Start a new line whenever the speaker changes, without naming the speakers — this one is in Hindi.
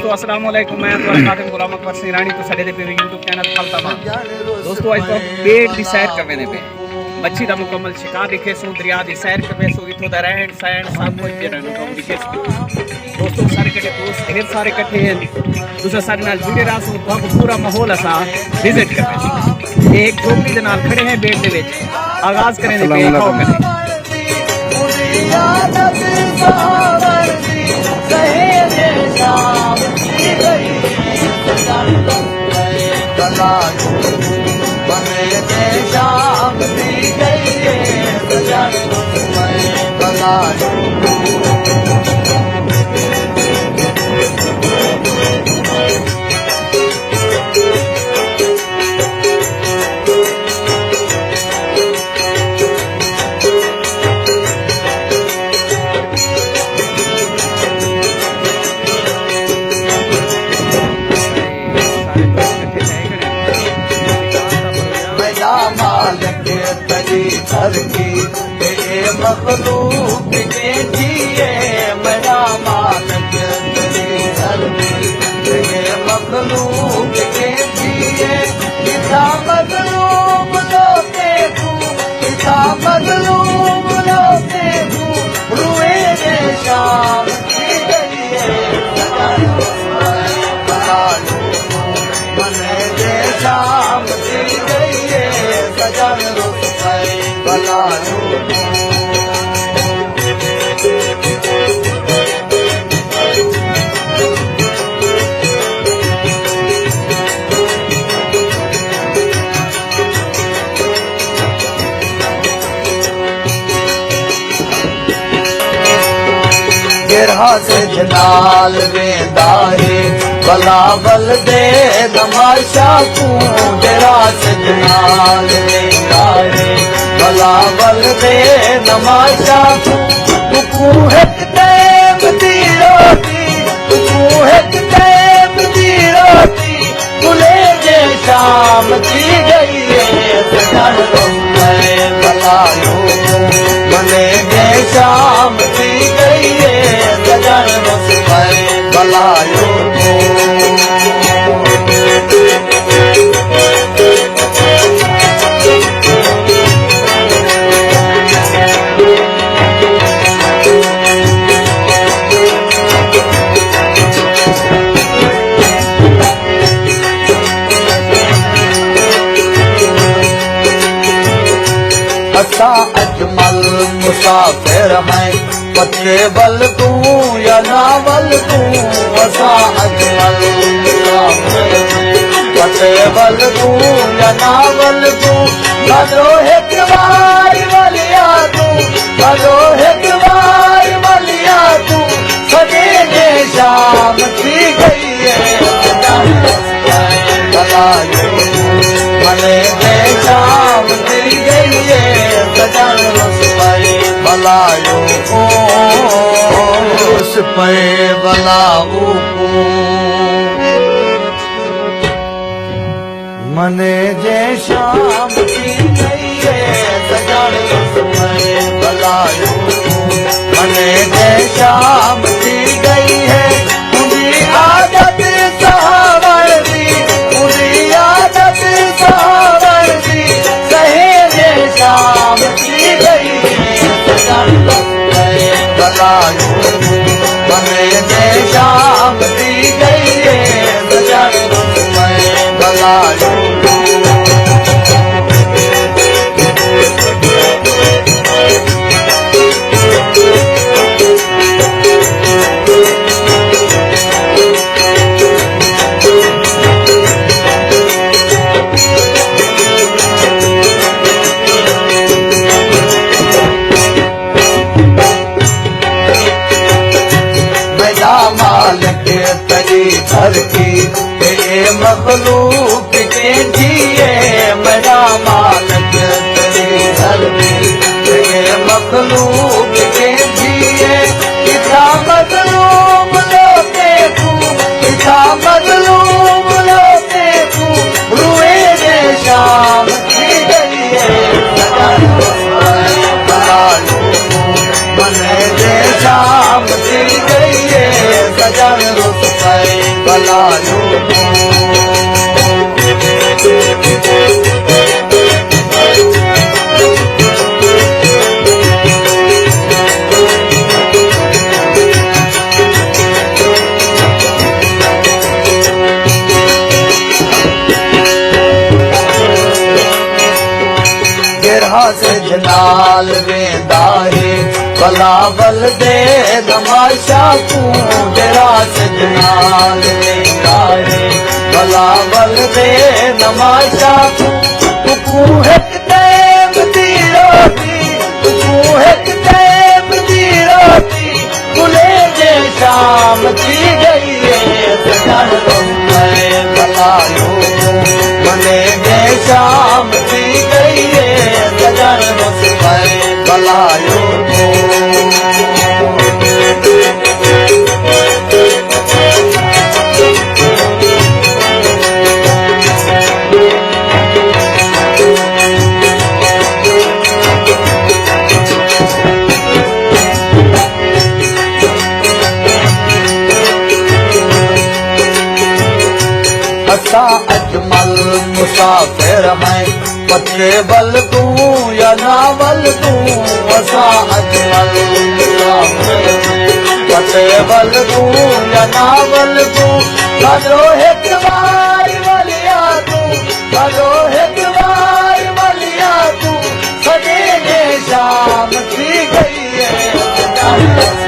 दोस्तों अस्सलाम वालेकुम, मैं तुम्हारा खातिम गुलाम अकबर सिंह रानी तो साडे पे यूट्यूब चैनल खलता था। दोस्तों आज तो पेट की सैर करने पे मच्छी का मुकम्मल शिकार दिखे सो, दरिया की सैर करवे सो, इथों का रहन सहन सब कुछ दिखे सो। दोस्तों सारे कट्ठे दोस्त ढेर सारे कट्ठे हैं, तुझे सारे नाल जुड़े रहा सो, तो पूरा माहौल असा विजिट करवे सो। एक झोपड़ी के नाल खड़े हैं बेट दे विच, आगाज करें दे पे खाओ करें।
मखलूक के जिए मेरा मालिक तेरी धरती, मखलूक के जिए किसा मजलूम लोगे तू, किसा मजलूम लोगे तू, रुए ने शाम की गई मने दे शाम की गई है सजन रुसई बलायो। से जलाल वेंदा है बलावल दे तमाशा तू, डेरा से जलाल वेंदा है बलावल दे तमाशा तू। तू एक टाइम दी रोटी, तू एक टाइम दी रोटी, खुले जे शाम की गई है सजन रुसई बलायो, मने जे शाम की गई है सजन रुसई बलायो। असा अजमल मुसाफिर हैं, पत्ते बल तू या नावल तू, असा अजमल मुसाफिर हैं, पत्ते बल तू या नावल तू। भलो एक बार बलिया तू, भलो एक बार बलिया तू, सवेरे शाम की गई है बलायो, मने दे शाम की गई है सजन रुसई बलायो। उस पे बलाऊ मने जे शाम की गई है सजन रुसई बलायो, मने जे शाम की गई है। मुझी आदत सहावर दी, मुझी आदत सहावर दी, सहेरे शाम की गई है सजन रुसई बलायो, मने जे शाम की गई है सजन रुसई बलायो। धरती मखलूक के जिए मेरा मालिक तेरी धरती, मखलूक के जिए किसा मजलूम लोगे तू, किसा मजलूम लोगे तू, रुए ने शाम की गई है सजन रुसई बलायो, मने दे शाम की गई है सजन रुसई भलायो से जलाल वेंदाहे भला बल दे नमाशा तू जरा से जलाल वेंदाहे भला बल दे नमाशा तू एक टाइम दी रोटी तू एक टाइम दी रोटी खुले दे शाम की गई है सजन रोए भलायो मने दे शाम की गई है सजन रोए भलायो असा अजमल मुसाफिर हैं पत्ते बल तू या नावल तू असा अजमल मुसाफिर हैं पत्ते बल तू या नावल तू भलो एक बार बलिया तू भलो एक बार बलिया तू सजे ने शाम थी गई है